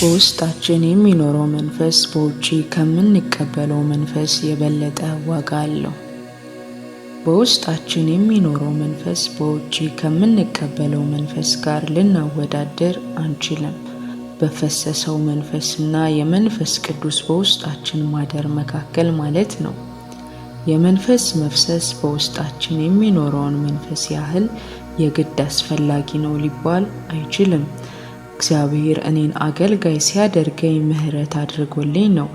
በውስጣችን የሚኖረው መንፈስ በውጪ ከምንቀበለው መንፈስ የበለጠ ዋጋ አለው። በውስጣችን የሚኖረው መንፈስ በውጪ ከምንቀበለው መንፈስ ጋር ልናወዳደር አንችልም። በፈሰሰው መንፈስና የመንፈስ ቅዱስ በውስጣችን ማደር መካከል ማለት ነው። የመንፈስ መፍሰስ በውስጣችን የሚኖረውን መንፈስ ያህል የግድ አስፈላጊ ነው ሊባል አይችልም። እግዚአብሔር እኔን አገልጋይ ሲያደርገኝ ምሕረት አድርጎልኝ ነው።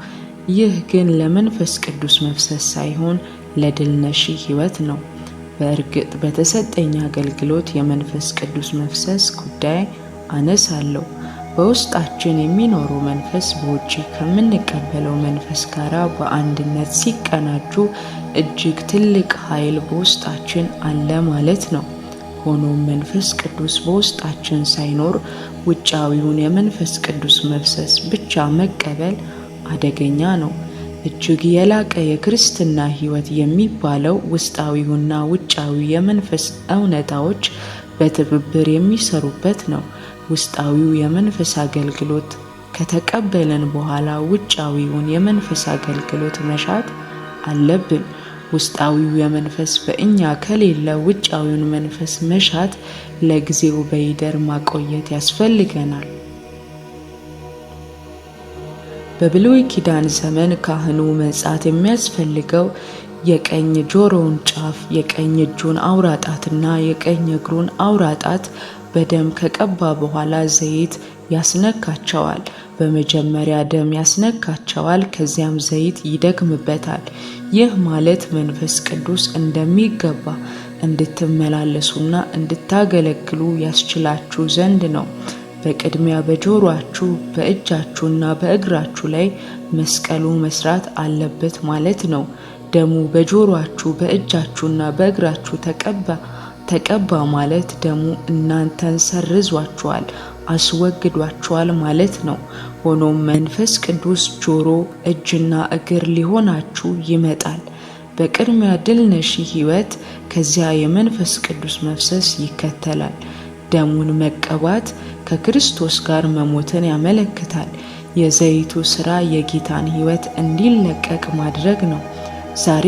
ይህ ግን ለመንፈስ ቅዱስ መፍሰስ ሳይሆን ለድል ነሺ ሕይወት ነው። በእርግጥ በተሰጠኝ አገልግሎት የመንፈስ ቅዱስ መፍሰስ ጉዳይ አነሳለሁ። በውስጣችን የሚኖረው መንፈስ በውጪ ከምንቀበለው መንፈስ ጋር በአንድነት ሲቀናጁ እጅግ ትልቅ ኃይል በውስጣችን አለ ማለት ነው። ሆኖም መንፈስ ቅዱስ በውስጣችን ሳይኖር ውጫዊውን የመንፈስ ቅዱስ መፍሰስ ብቻ መቀበል አደገኛ ነው። እጅግ የላቀ የክርስትና ሕይወት የሚባለው ውስጣዊውና ውጫዊው የመንፈስ እውነታዎች በትብብር የሚሰሩበት ነው። ውስጣዊው የመንፈስ አገልግሎት ከተቀበልን በኋላ ውጫዊውን የመንፈስ አገልግሎት መሻት አለብን። ውስጣዊው የመንፈስ በእኛ ከሌለ ውጫዊውን መንፈስ መሻት ለጊዜው በይደር ማቆየት ያስፈልገናል። በብሉይ ኪዳን ዘመን ካህኑ መንጻት የሚያስፈልገው የቀኝ ጆሮውን ጫፍ፣ የቀኝ እጁን አውራ ጣትና የቀኝ እግሩን አውራ ጣት በደም ከቀባ በኋላ ዘይት ያስነካቸዋል። በመጀመሪያ ደም ያስነካቸዋል፣ ከዚያም ዘይት ይደግምበታል። ይህ ማለት መንፈስ ቅዱስ እንደሚገባ እንድትመላለሱና እንድታገለግሉ ያስችላችሁ ዘንድ ነው። በቅድሚያ በጆሮአችሁ በእጃችሁና በእግራችሁ ላይ መስቀሉ መስራት አለበት ማለት ነው። ደሙ በጆሮአችሁ በእጃችሁና በእግራችሁ ተቀባ ማለት ደሙ እናንተን ሰርዟችኋል፣ አስወግዷችኋል ማለት ነው። ሆኖም መንፈስ ቅዱስ ጆሮ፣ እጅና እግር ሊሆናችሁ ይመጣል። በቅድሚያ ድል ነሺ ሕይወት፣ ከዚያ የመንፈስ ቅዱስ መፍሰስ ይከተላል። ደሙን መቀባት ከክርስቶስ ጋር መሞትን ያመለክታል። የዘይቱ ሥራ የጌታን ሕይወት እንዲለቀቅ ማድረግ ነው። ዛሬ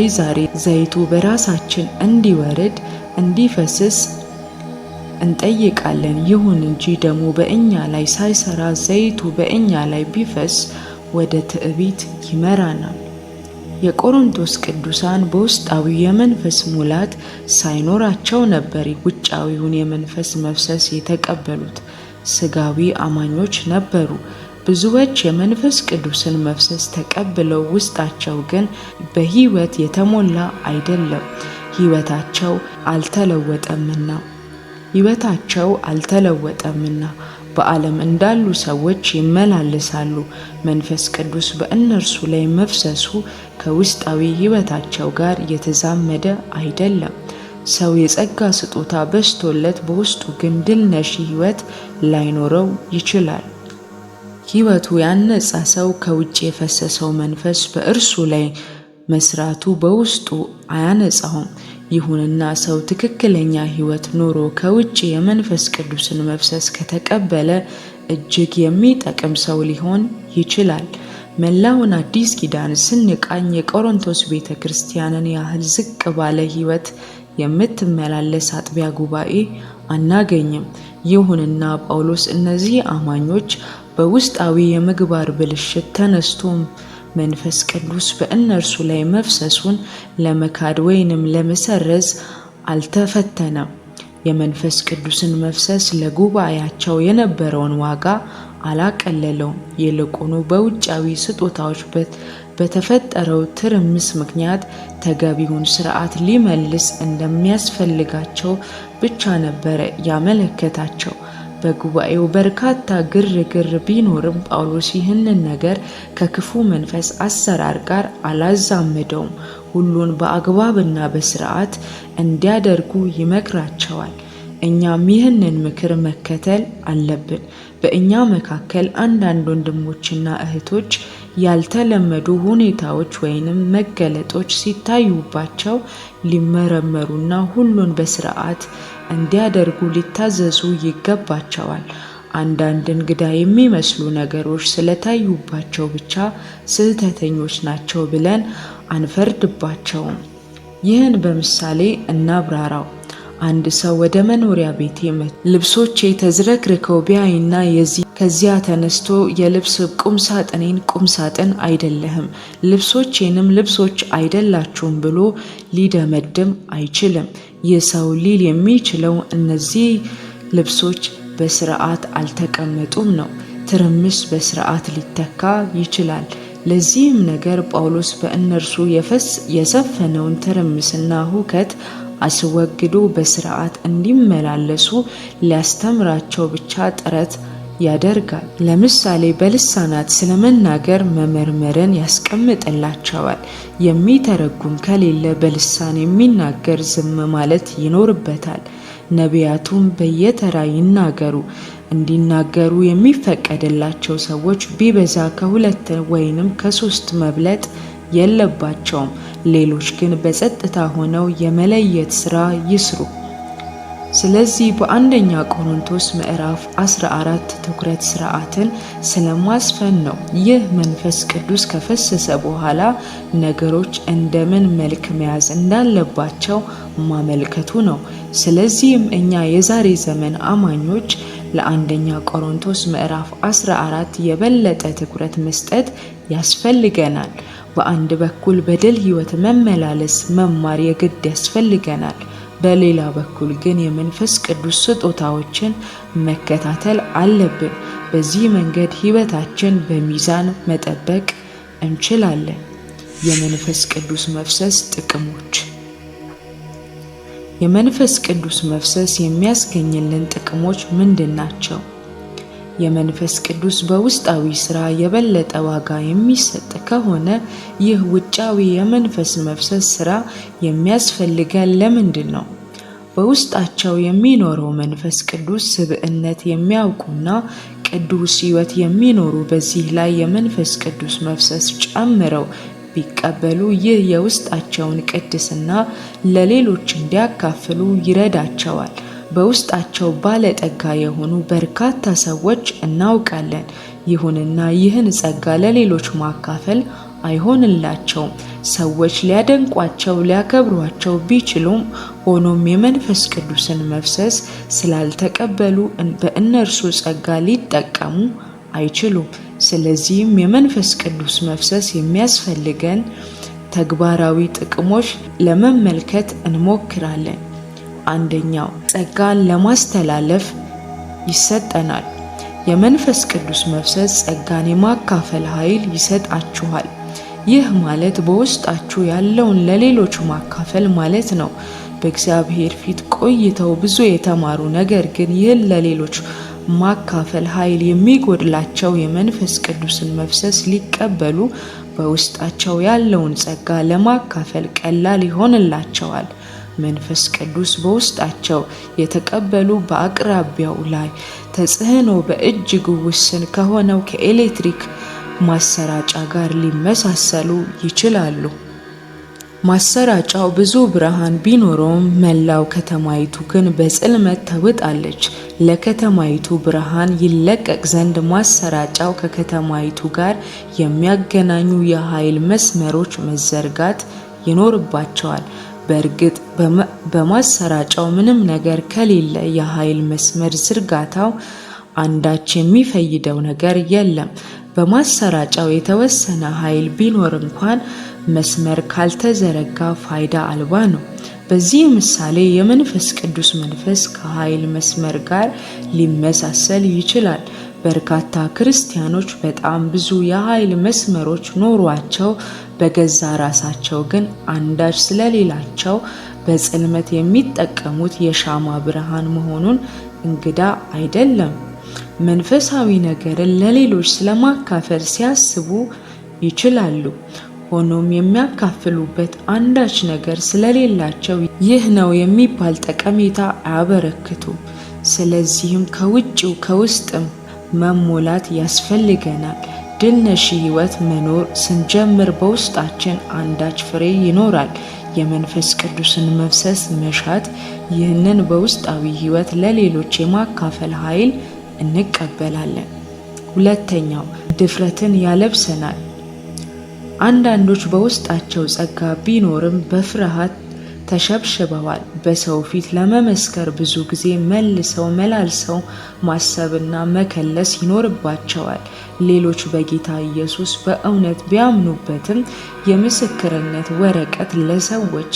ዘይቱ በራሳችን እንዲወርድ እንዲፈስስ እንጠይቃለን። ይሁን እንጂ ደሙ በእኛ ላይ ሳይሰራ ዘይቱ በእኛ ላይ ቢፈስ ወደ ትዕቢት ይመራናል። የቆሮንቶስ ቅዱሳን በውስጣዊ የመንፈስ ሙላት ሳይኖራቸው ነበር ውጫዊውን የመንፈስ መፍሰስ የተቀበሉት። ሥጋዊ አማኞች ነበሩ። ብዙዎች የመንፈስ ቅዱስን መፍሰስ ተቀብለው ውስጣቸው ግን በሕይወት የተሞላ አይደለም። ሕይወታቸው አልተለወጠምና በዓለም እንዳሉ ሰዎች ይመላለሳሉ። መንፈስ ቅዱስ በእነርሱ ላይ መፍሰሱ ከውስጣዊ ሕይወታቸው ጋር የተዛመደ አይደለም። ሰው የጸጋ ስጦታ በስቶለት በውስጡ ግን ድል ነሺ ሕይወት ላይኖረው ይችላል። ሕይወቱ ያነጻ ሰው ከውጭ የፈሰሰው መንፈስ በእርሱ ላይ መስራቱ በውስጡ አያነጻውም። ይሁንና ሰው ትክክለኛ ሕይወት ኖሮ ከውጭ የመንፈስ ቅዱስን መፍሰስ ከተቀበለ እጅግ የሚጠቅም ሰው ሊሆን ይችላል። መላውን አዲስ ኪዳን ስንቃኝ የቆሮንቶስ ቤተ ክርስቲያንን ያህል ዝቅ ባለ ሕይወት የምትመላለስ አጥቢያ ጉባኤ አናገኝም። ይሁንና ጳውሎስ እነዚህ አማኞች በውስጣዊ የምግባር ብልሽት ተነስቶም መንፈስ ቅዱስ በእነርሱ ላይ መፍሰሱን ለመካድ ወይንም ለመሰረዝ አልተፈተነም። የመንፈስ ቅዱስን መፍሰስ ለጉባኤያቸው የነበረውን ዋጋ አላቀለለውም። ይልቁኑ በውጫዊ ስጦታዎች በተፈጠረው ትርምስ ምክንያት ተገቢውን ሥርዓት ሊመልስ እንደሚያስፈልጋቸው ብቻ ነበረ ያመለከታቸው። በጉባኤው በርካታ ግርግር ቢኖርም ጳውሎስ ይህንን ነገር ከክፉ መንፈስ አሰራር ጋር አላዛመደውም። ሁሉን በአግባብና በሥርዓት እንዲያደርጉ ይመክራቸዋል። እኛም ይህንን ምክር መከተል አለብን። በእኛ መካከል አንዳንድ ወንድሞችና እህቶች ያልተለመዱ ሁኔታዎች ወይንም መገለጦች ሲታዩባቸው ሊመረመሩና ሁሉን በሥርዓት እንዲያደርጉ ሊታዘዙ ይገባቸዋል። አንዳንድ እንግዳ የሚመስሉ ነገሮች ስለታዩባቸው ብቻ ስህተተኞች ናቸው ብለን አንፈርድባቸውም። ይህን በምሳሌ እናብራራው። አንድ ሰው ወደ መኖሪያ ቤቴ ልብሶቼ ተዝረክርከው ቢያይና ከዚያ ተነስቶ የልብስ ቁምሳጥኔን ቁምሳጥን አይደለህም፣ ልብሶቼንም ልብሶች አይደላችሁም ብሎ ሊደመድም አይችልም። ይህ ሰው ሊል የሚችለው እነዚህ ልብሶች በስርዓት አልተቀመጡም ነው። ትርምስ በስርዓት ሊተካ ይችላል። ለዚህም ነገር ጳውሎስ በእነርሱ የሰፈነውን ትርምስና ሁከት አስወግዶ በስርዓት እንዲመላለሱ ሊያስተምራቸው ብቻ ጥረት ያደርጋል። ለምሳሌ በልሳናት ስለመናገር መመርመርን ያስቀምጥላቸዋል። የሚተረጉም ከሌለ በልሳን የሚናገር ዝም ማለት ይኖርበታል። ነቢያቱም በየተራ ይናገሩ። እንዲናገሩ የሚፈቀድላቸው ሰዎች ቢበዛ ከ2 ወይንም ከ3 መብለጥ የለባቸውም። ሌሎች ግን በጸጥታ ሆነው የመለየት ሥራ ይስሩ። ስለዚህ በአንደኛ ቆሮንቶስ ምዕራፍ 14 ትኩረት ሥርዓትን ስለማስፈን ነው። ይህ መንፈስ ቅዱስ ከፈሰሰ በኋላ ነገሮች እንደምን መልክ መያዝ እንዳለባቸው ማመልከቱ ነው። ስለዚህም እኛ የዛሬ ዘመን አማኞች ለአንደኛ ቆሮንቶስ ምዕራፍ 14 የበለጠ ትኩረት መስጠት ያስፈልገናል። በአንድ በኩል በድል ሕይወት መመላለስ መማር የግድ ያስፈልገናል። በሌላ በኩል ግን የመንፈስ ቅዱስ ስጦታዎችን መከታተል አለብን። በዚህ መንገድ ሕይወታችን በሚዛን መጠበቅ እንችላለን። የመንፈስ ቅዱስ መፍሰስ ጥቅሞች። የመንፈስ ቅዱስ መፍሰስ የሚያስገኝልን ጥቅሞች ምንድን ናቸው? የመንፈስ ቅዱስ በውስጣዊ ሥራ የበለጠ ዋጋ የሚሰጥ ከሆነ ይህ ውጫዊ የመንፈስ መፍሰስ ሥራ የሚያስፈልገን ለምንድን ነው? በውስጣቸው የሚኖረው መንፈስ ቅዱስ ስብዕነት የሚያውቁና ቅዱስ ሕይወት የሚኖሩ በዚህ ላይ የመንፈስ ቅዱስ መፍሰስ ጨምረው ቢቀበሉ ይህ የውስጣቸውን ቅድስና ለሌሎች እንዲያካፍሉ ይረዳቸዋል። በውስጣቸው ባለጠጋ የሆኑ በርካታ ሰዎች እናውቃለን። ይሁንና ይህን ጸጋ ለሌሎች ማካፈል አይሆንላቸውም። ሰዎች ሊያደንቋቸው፣ ሊያከብሯቸው ቢችሉም ሆኖም የመንፈስ ቅዱስን መፍሰስ ስላልተቀበሉ በእነርሱ ጸጋ ሊጠቀሙ አይችሉም። ስለዚህም የመንፈስ ቅዱስ መፍሰስ የሚያስፈልገን ተግባራዊ ጥቅሞች ለመመልከት እንሞክራለን። አንደኛው ጸጋን ለማስተላለፍ ይሰጠናል። የመንፈስ ቅዱስ መፍሰስ ጸጋን የማካፈል ኃይል ይሰጣችኋል። ይህ ማለት በውስጣችሁ ያለውን ለሌሎች ማካፈል ማለት ነው። በእግዚአብሔር ፊት ቆይተው ብዙ የተማሩ ነገር ግን ይህን ለሌሎች ማካፈል ኃይል የሚጎድላቸው የመንፈስ ቅዱስን መፍሰስ ሊቀበሉ በውስጣቸው ያለውን ጸጋ ለማካፈል ቀላል ይሆንላቸዋል። መንፈስ ቅዱስ በውስጣቸው የተቀበሉ በአቅራቢያው ላይ ተጽዕኖ በእጅጉ ውስን ከሆነው ከኤሌክትሪክ ማሰራጫ ጋር ሊመሳሰሉ ይችላሉ። ማሰራጫው ብዙ ብርሃን ቢኖረውም መላው ከተማይቱ ግን በጽልመት ተውጣለች። ለከተማይቱ ብርሃን ይለቀቅ ዘንድ ማሰራጫው ከከተማይቱ ጋር የሚያገናኙ የኃይል መስመሮች መዘርጋት ይኖርባቸዋል። በእርግጥ በማሰራጫው ምንም ነገር ከሌለ የኃይል መስመር ዝርጋታው አንዳች የሚፈይደው ነገር የለም። በማሰራጫው የተወሰነ ኃይል ቢኖር እንኳን መስመር ካልተዘረጋ ፋይዳ አልባ ነው። በዚህ ምሳሌ የመንፈስ ቅዱስ መንፈስ ከኃይል መስመር ጋር ሊመሳሰል ይችላል። በርካታ ክርስቲያኖች በጣም ብዙ የኃይል መስመሮች ኖሯቸው በገዛ ራሳቸው ግን አንዳች ስለሌላቸው በጽልመት የሚጠቀሙት የሻማ ብርሃን መሆኑን እንግዳ አይደለም። መንፈሳዊ ነገርን ለሌሎች ስለማካፈል ሲያስቡ ይችላሉ። ሆኖም የሚያካፍሉበት አንዳች ነገር ስለሌላቸው ይህ ነው የሚባል ጠቀሜታ አያበረክቱም። ስለዚህም ከውጭው ከውስጥም መሞላት ያስፈልገናል። ድል ነሺ ሕይወት መኖር ስንጀምር በውስጣችን አንዳች ፍሬ ይኖራል። የመንፈስ ቅዱስን መፍሰስ መሻት ይህንን በውስጣዊ ሕይወት ለሌሎች የማካፈል ኃይል እንቀበላለን። ሁለተኛው ድፍረትን ያለብሰናል። አንዳንዶች በውስጣቸው ጸጋ ቢኖርም በፍርሃት ተሸብሽበዋል። በሰው ፊት ለመመስከር ብዙ ጊዜ መላልሰው ማሰብና መከለስ ይኖርባቸዋል። ሌሎች በጌታ ኢየሱስ በእውነት ቢያምኑበትም የምስክርነት ወረቀት ለሰዎች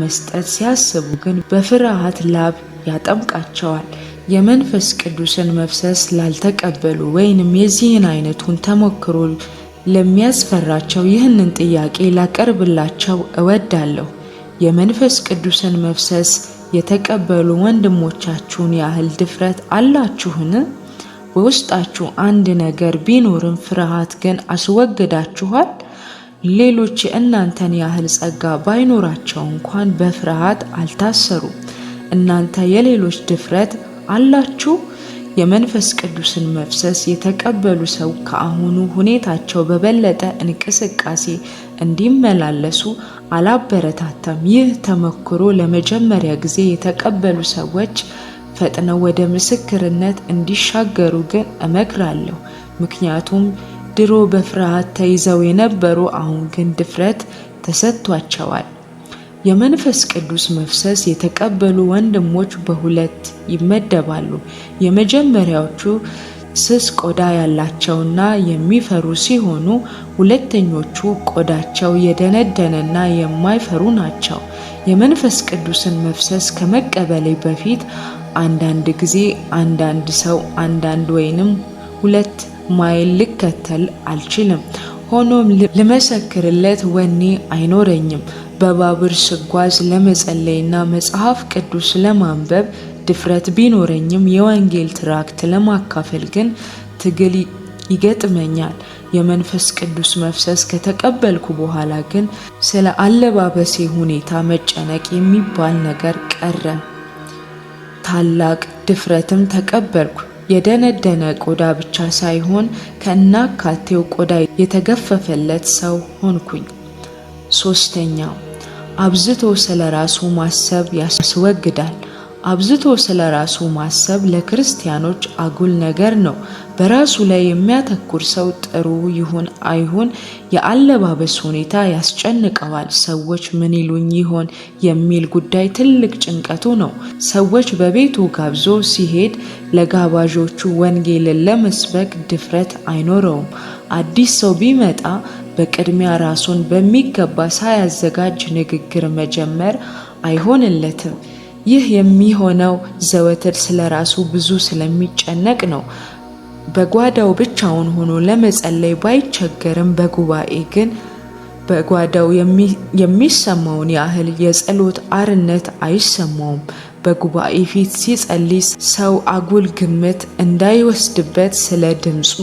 መስጠት ሲያስቡ ግን በፍርሃት ላብ ያጠምቃቸዋል። የመንፈስ ቅዱስን መፍሰስ ላልተቀበሉ ወይንም የዚህን አይነቱን ተሞክሮ ለሚያስፈራቸው ይህንን ጥያቄ ላቀርብላቸው እወዳለሁ። የመንፈስ ቅዱስን መፍሰስ የተቀበሉ ወንድሞቻችሁን ያህል ድፍረት አላችሁን? በውስጣችሁ አንድ ነገር ቢኖርም ፍርሃት ግን አስወግዳችኋል? ሌሎች የእናንተን ያህል ጸጋ ባይኖራቸው እንኳን በፍርሃት አልታሰሩም። እናንተ የሌሎች ድፍረት አላችሁ? የመንፈስ ቅዱስን መፍሰስ የተቀበሉ ሰው ከአሁኑ ሁኔታቸው በበለጠ እንቅስቃሴ እንዲመላለሱ አላበረታታም። ይህ ተሞክሮ ለመጀመሪያ ጊዜ የተቀበሉ ሰዎች ፈጥነው ወደ ምስክርነት እንዲሻገሩ ግን እመክራለሁ። ምክንያቱም ድሮ በፍርሃት ተይዘው የነበሩ አሁን ግን ድፍረት ተሰጥቷቸዋል። የመንፈስ ቅዱስ መፍሰስ የተቀበሉ ወንድሞች በሁለት ይመደባሉ። የመጀመሪያዎቹ ስስ ቆዳ ያላቸውና የሚፈሩ ሲሆኑ፣ ሁለተኞቹ ቆዳቸው የደነደነና የማይፈሩ ናቸው። የመንፈስ ቅዱስን መፍሰስ ከመቀበሌ በፊት አንዳንድ ጊዜ አንዳንድ ሰው አንዳንድ ወይንም ሁለት ማይል ልከተል አልችልም። ሆኖም ልመሰክርለት ወኔ አይኖረኝም። በባቡር ስጓዝ ለመጸለይና መጽሐፍ ቅዱስ ለማንበብ ድፍረት ቢኖረኝም የወንጌል ትራክት ለማካፈል ግን ትግል ይገጥመኛል። የመንፈስ ቅዱስ መፍሰስ ከተቀበልኩ በኋላ ግን ስለ አለባበሴ ሁኔታ መጨነቅ የሚባል ነገር ቀረ። ታላቅ ድፍረትም ተቀበልኩ። የደነደነ ቆዳ ብቻ ሳይሆን ከናካቴው ቆዳ የተገፈፈለት ሰው ሆንኩኝ። ሶስተኛው አብዝቶ ስለ ራሱ ማሰብ ያስወግዳል። አብዝቶ ስለ ራሱ ማሰብ ለክርስቲያኖች አጉል ነገር ነው። በራሱ ላይ የሚያተኩር ሰው ጥሩ ይሁን አይሁን የአለባበስ ሁኔታ ያስጨንቀዋል። ሰዎች ምን ይሉኝ ይሆን የሚል ጉዳይ ትልቅ ጭንቀቱ ነው። ሰዎች በቤቱ ጋብዞ ሲሄድ ለጋባዦቹ ወንጌልን ለመስበክ ድፍረት አይኖረውም። አዲስ ሰው ቢመጣ በቅድሚያ ራሱን በሚገባ ሳያዘጋጅ ንግግር መጀመር አይሆንለትም። ይህ የሚሆነው ዘወትር ስለ ራሱ ብዙ ስለሚጨነቅ ነው። በጓዳው ብቻውን ሆኖ ለመጸለይ ባይቸገርም በጉባኤ ግን በጓዳው የሚሰማውን ያህል የጸሎት አርነት አይሰማውም። በጉባኤ ፊት ሲጸልይ ሰው አጉል ግምት እንዳይወስድበት ስለ ድምፁ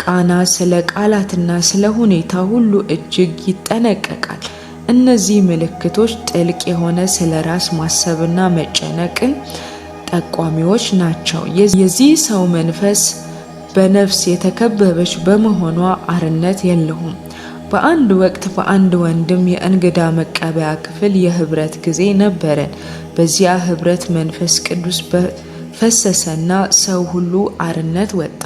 ቃና፣ ስለ ቃላትና ስለ ሁኔታ ሁሉ እጅግ ይጠነቀቃል። እነዚህ ምልክቶች ጥልቅ የሆነ ስለ ራስ ማሰብና መጨነቅን ጠቋሚዎች ናቸው። የዚህ ሰው መንፈስ በነፍስ የተከበበች በመሆኗ አርነት የለውም። በአንድ ወቅት በአንድ ወንድም የእንግዳ መቀበያ ክፍል የህብረት ጊዜ ነበረን። በዚያ ህብረት መንፈስ ቅዱስ ፈሰሰና ሰው ሁሉ አርነት ወጣ።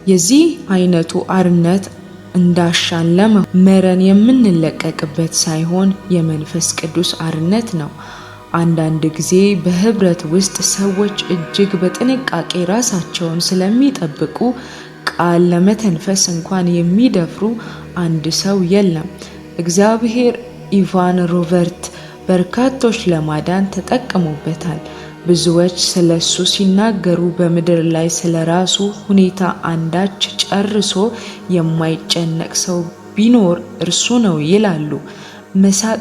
የዚህ አይነቱ አርነት እንዳሻን ለመመረን የምንለቀቅበት ሳይሆን የመንፈስ ቅዱስ አርነት ነው። አንዳንድ ጊዜ በህብረት ውስጥ ሰዎች እጅግ በጥንቃቄ ራሳቸውን ስለሚጠብቁ ቃል ለመተንፈስ እንኳን የሚደፍሩ አንድ ሰው የለም። እግዚአብሔር ኢቫን ሮቨርት በርካቶች ለማዳን ተጠቅሞበታል። ብዙዎች ስለሱ ሲናገሩ በምድር ላይ ስለራሱ ሁኔታ አንዳች ጨርሶ የማይጨነቅ ሰው ቢኖር እርሱ ነው ይላሉ። መሳቅ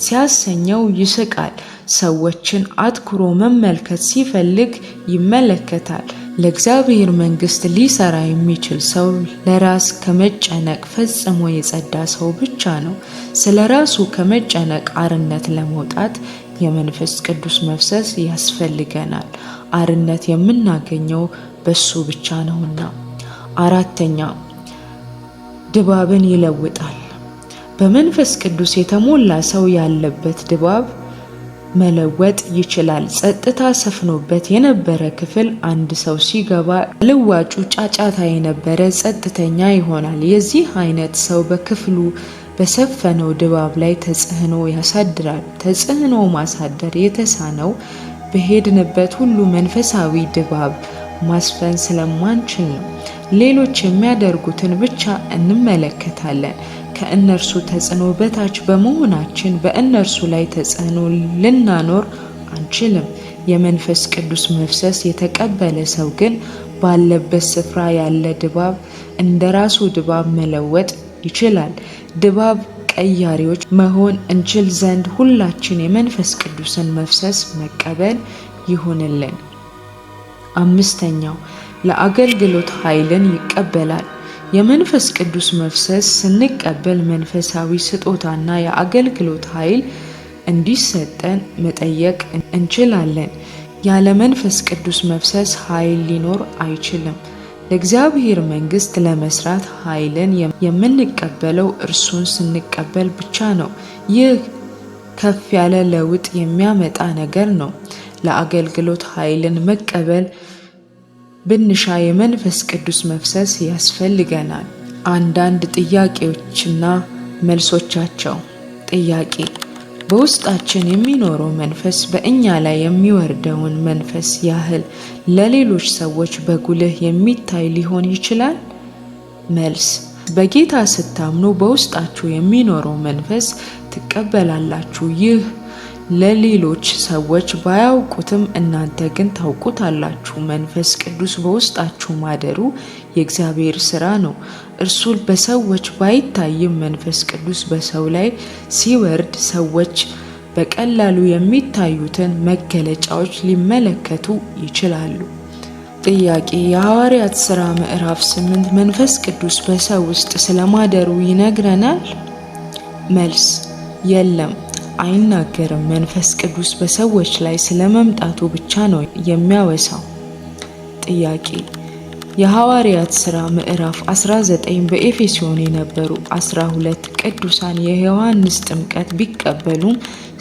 ሲያሰኘው ይስቃል። ሰዎችን አትኩሮ መመልከት ሲፈልግ ይመለከታል። ለእግዚአብሔር መንግሥት ሊሰራ የሚችል ሰው ለራስ ከመጨነቅ ፈጽሞ የጸዳ ሰው ብቻ ነው። ስለ ራሱ ከመጨነቅ አርነት ለመውጣት የመንፈስ ቅዱስ መፍሰስ ያስፈልገናል። አርነት የምናገኘው በሱ ብቻ ነውና። አራተኛ ድባብን ይለውጣል። በመንፈስ ቅዱስ የተሞላ ሰው ያለበት ድባብ መለወጥ ይችላል። ጸጥታ ሰፍኖበት የነበረ ክፍል አንድ ሰው ሲገባ ልዋጩ ጫጫታ የነበረ ጸጥተኛ ይሆናል። የዚህ አይነት ሰው በክፍሉ በሰፈነው ድባብ ላይ ተጽዕኖ ያሳድራል። ተጽዕኖ ማሳደር የተሳነው በሄድንበት ሁሉ መንፈሳዊ ድባብ ማስፈን ስለማንችል ነው። ሌሎች የሚያደርጉትን ብቻ እንመለከታለን። ከእነርሱ ተጽዕኖ በታች በመሆናችን በእነርሱ ላይ ተጽዕኖ ልናኖር አንችልም። የመንፈስ ቅዱስ መፍሰስ የተቀበለ ሰው ግን ባለበት ስፍራ ያለ ድባብ እንደራሱ ድባብ መለወጥ ይችላል። ድባብ ቀያሪዎች መሆን እንችል ዘንድ ሁላችን የመንፈስ ቅዱስን መፍሰስ መቀበል ይሁንልን። አምስተኛው ለአገልግሎት ኃይልን ይቀበላል። የመንፈስ ቅዱስ መፍሰስ ስንቀበል መንፈሳዊ ስጦታና የአገልግሎት ኃይል እንዲሰጠን መጠየቅ እንችላለን። ያለ መንፈስ ቅዱስ መፍሰስ ኃይል ሊኖር አይችልም። ለእግዚአብሔር መንግሥት ለመስራት ኃይልን የምንቀበለው እርሱን ስንቀበል ብቻ ነው። ይህ ከፍ ያለ ለውጥ የሚያመጣ ነገር ነው። ለአገልግሎት ኃይልን መቀበል ብንሻ የመንፈስ ቅዱስ መፍሰስ ያስፈልገናል። አንዳንድ ጥያቄዎችና መልሶቻቸው። ጥያቄ: በውስጣችን የሚኖረው መንፈስ በእኛ ላይ የሚወርደውን መንፈስ ያህል ለሌሎች ሰዎች በጉልህ የሚታይ ሊሆን ይችላል? መልስ: በጌታ ስታምኑ በውስጣችሁ የሚኖረው መንፈስ ትቀበላላችሁ። ይህ ለሌሎች ሰዎች ባያውቁትም እናንተ ግን ታውቁታላችሁ። መንፈስ ቅዱስ በውስጣችሁ ማደሩ የእግዚአብሔር ሥራ ነው። እርሱ በሰዎች ባይታይም መንፈስ ቅዱስ በሰው ላይ ሲወርድ ሰዎች በቀላሉ የሚታዩትን መገለጫዎች ሊመለከቱ ይችላሉ። ጥያቄ: የሐዋርያት ሥራ ምዕራፍ 8 መንፈስ ቅዱስ በሰው ውስጥ ስለማደሩ ይነግረናል? መልስ: የለም፣ አይናገርም። መንፈስ ቅዱስ በሰዎች ላይ ስለመምጣቱ ብቻ ነው የሚያወሳው። ጥያቄ: የሐዋርያት ሥራ ምዕራፍ 19 በኤፌሶን የነበሩ 12 ቅዱሳን የዮሐንስ ጥምቀት ቢቀበሉም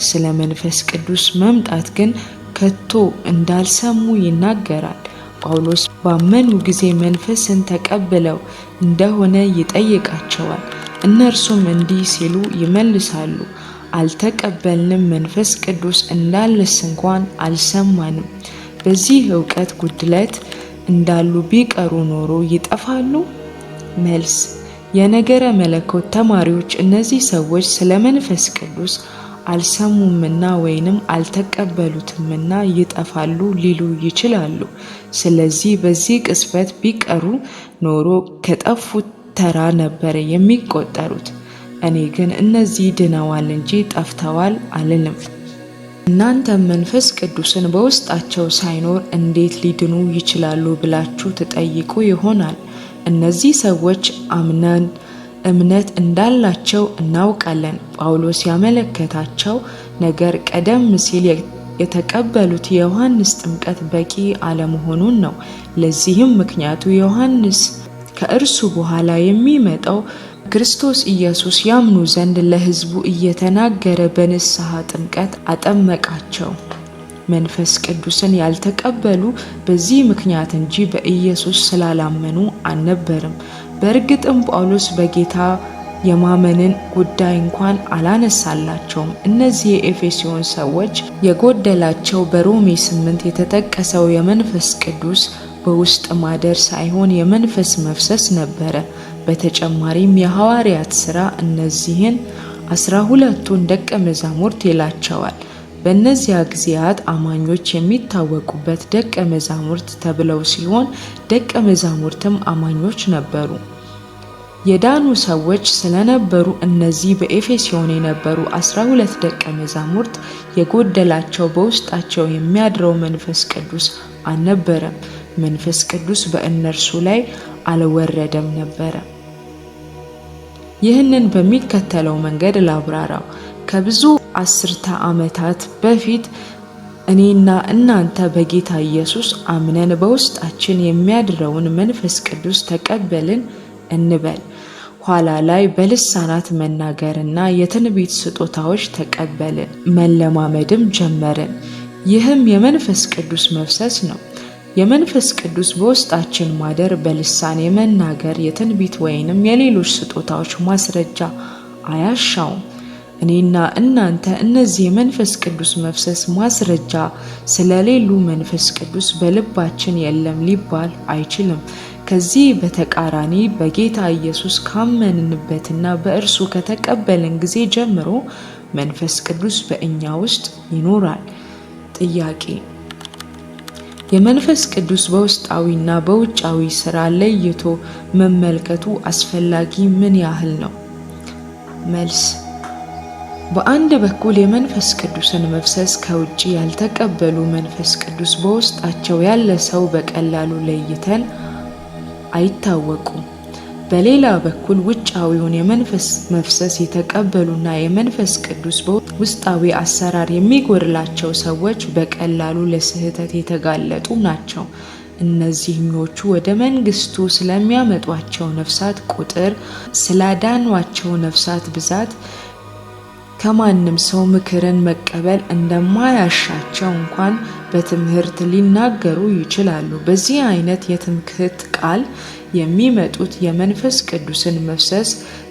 ስለ መንፈስ ቅዱስ መምጣት ግን ከቶ እንዳልሰሙ ይናገራል። ጳውሎስ ባመኑ ጊዜ መንፈስን ተቀብለው እንደሆነ ይጠይቃቸዋል። እነርሱም እንዲህ ሲሉ ይመልሳሉ፣ አልተቀበልንም፣ መንፈስ ቅዱስ እንዳለስ እንኳን አልሰማንም። በዚህ ዕውቀት ጉድለት እንዳሉ ቢቀሩ ኖሮ ይጠፋሉ? መልስ: የነገረ መለኮት ተማሪዎች እነዚህ ሰዎች ስለ መንፈስ ቅዱስ አልሰሙምና ወይንም አልተቀበሉትምና ይጠፋሉ ሊሉ ይችላሉ። ስለዚህ በዚህ ቅጽበት ቢቀሩ ኖሮ ከጠፉት ተራ ነበር የሚቆጠሩት። እኔ ግን እነዚህ ድነዋል እንጂ ጠፍተዋል አልልም። እናንተም መንፈስ ቅዱስን በውስጣቸው ሳይኖር እንዴት ሊድኑ ይችላሉ ብላችሁ ትጠይቁ ይሆናል። እነዚህ ሰዎች እምነት እንዳላቸው እናውቃለን። ጳውሎስ ያመለከታቸው ነገር ቀደም ሲል የተቀበሉት የዮሐንስ ጥምቀት በቂ አለመሆኑን ነው። ለዚህም ምክንያቱ ዮሐንስ ከእርሱ በኋላ የሚመጣው ክርስቶስ ኢየሱስ ያምኑ ዘንድ ለሕዝቡ እየተናገረ በንስሐ ጥምቀት አጠመቃቸው። መንፈስ ቅዱስን ያልተቀበሉ በዚህ ምክንያት እንጂ በኢየሱስ ስላላመኑ አልነበረም። በእርግጥም ጳውሎስ በጌታ የማመንን ጉዳይ እንኳን አላነሳላቸውም። እነዚህ የኤፌሶን ሰዎች የጎደላቸው በሮሜ 8 የተጠቀሰው የመንፈስ ቅዱስ በውስጥ ማደር ሳይሆን የመንፈስ መፍሰስ ነበረ። በተጨማሪም የሐዋርያት ሥራ እነዚህን 12ቱን ደቀ መዛሙርት ይላቸዋል። በእነዚያ ጊዜያት አማኞች የሚታወቁበት ደቀ መዛሙርት ተብለው ሲሆን ደቀ መዛሙርትም አማኞች ነበሩ። የዳኑ ሰዎች ስለነበሩ እነዚህ በኤፌሶን የነበሩ 12 ደቀ መዛሙርት የጎደላቸው በውስጣቸው የሚያድረው መንፈስ ቅዱስ አልነበረም። መንፈስ ቅዱስ በእነርሱ ላይ አልወረደም ነበረ። ይህንን በሚከተለው መንገድ ላብራራው። ከብዙ አስርተ ዓመታት በፊት እኔና እናንተ በጌታ ኢየሱስ አምነን በውስጣችን የሚያድረውን መንፈስ ቅዱስ ተቀበልን እንበል። ኋላ ላይ በልሳናት መናገርና የትንቢት ስጦታዎች ተቀበልን፣ መለማመድም ጀመርን። ይህም የመንፈስ ቅዱስ መፍሰስ ነው። የመንፈስ ቅዱስ በውስጣችን ማደር በልሳን የመናገር፣ የትንቢት ወይንም የሌሎች ስጦታዎች ማስረጃ አያሻውም። እኔና እናንተ እነዚህ የመንፈስ ቅዱስ መፍሰስ ማስረጃ ስለሌሉ መንፈስ ቅዱስ በልባችን የለም ሊባል አይችልም። ከዚህ በተቃራኒ በጌታ ኢየሱስ ካመንንበትና በእርሱ ከተቀበልን ጊዜ ጀምሮ መንፈስ ቅዱስ በእኛ ውስጥ ይኖራል። ጥያቄ: የመንፈስ ቅዱስ በውስጣዊና በውጫዊ ስራ ለይቶ መመልከቱ አስፈላጊ ምን ያህል ነው? መልስ: በአንድ በኩል የመንፈስ ቅዱስን መፍሰስ ከውጭ ያልተቀበሉ መንፈስ ቅዱስ በውስጣቸው ያለ ሰው በቀላሉ ለይተን አይታወቁም። በሌላ በኩል ውጫዊውን የመንፈስ መፍሰስ የተቀበሉና የመንፈስ ቅዱስ ውስጣዊ አሰራር የሚጎድላቸው ሰዎች በቀላሉ ለስህተት የተጋለጡ ናቸው። እነዚህኞቹ ወደ መንግስቱ ስለሚያመጧቸው ነፍሳት ቁጥር፣ ስላዳኗቸው ነፍሳት ብዛት ከማንም ሰው ምክርን መቀበል እንደማያሻቸው እንኳን በትምህርት ሊናገሩ ይችላሉ። በዚህ አይነት የትምክህት ቃል የሚመጡት የመንፈስ ቅዱስን መፍሰስ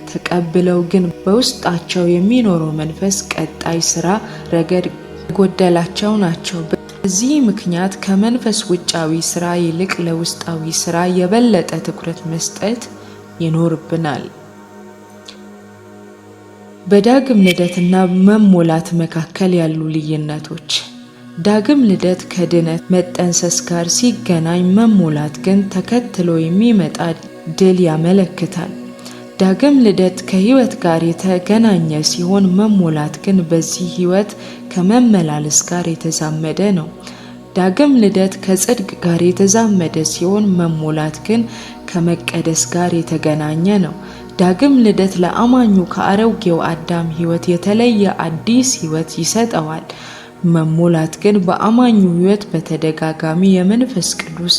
ተቀብለው ግን በውስጣቸው የሚኖረው መንፈስ ቀጣይ ስራ ረገድ የጎደላቸው ናቸው። በዚህ ምክንያት ከመንፈስ ውጫዊ ስራ ይልቅ ለውስጣዊ ስራ የበለጠ ትኩረት መስጠት ይኖርብናል። በዳግም ልደትና መሞላት መካከል ያሉ ልዩነቶች። ዳግም ልደት ከድነት መጠንሰስ ጋር ሲገናኝ፣ መሞላት ግን ተከትሎ የሚመጣ ድል ያመለክታል። ዳግም ልደት ከህይወት ጋር የተገናኘ ሲሆን፣ መሞላት ግን በዚህ ህይወት ከመመላለስ ጋር የተዛመደ ነው። ዳግም ልደት ከጽድቅ ጋር የተዛመደ ሲሆን፣ መሞላት ግን ከመቀደስ ጋር የተገናኘ ነው። ዳግም ልደት ለአማኙ ከአሮጌው አዳም ህይወት የተለየ አዲስ ህይወት ይሰጠዋል። መሞላት ግን በአማኙ ህይወት በተደጋጋሚ የመንፈስ ቅዱስ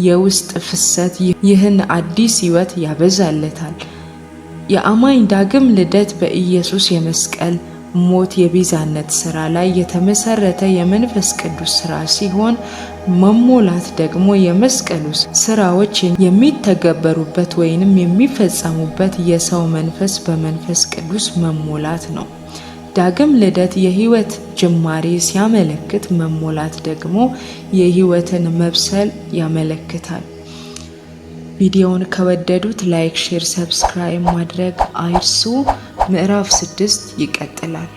የውስጥ ፍሰት ይህን አዲስ ህይወት ያበዛለታል። የአማኝ ዳግም ልደት በኢየሱስ የመስቀል ሞት የቤዛነት ስራ ላይ የተመሰረተ የመንፈስ ቅዱስ ስራ ሲሆን፣ መሞላት ደግሞ የመስቀሉ ስራዎች የሚተገበሩበት ወይንም የሚፈጸሙበት የሰው መንፈስ በመንፈስ ቅዱስ መሞላት ነው። ዳግም ልደት የህይወት ጅማሬ ሲያመለክት፣ መሞላት ደግሞ የህይወትን መብሰል ያመለክታል። ቪዲዮውን ከወደዱት ላይክ፣ ሼር፣ ሰብስክራይብ ማድረግ አይርሱ። ምዕራፍ 6 ይቀጥላል።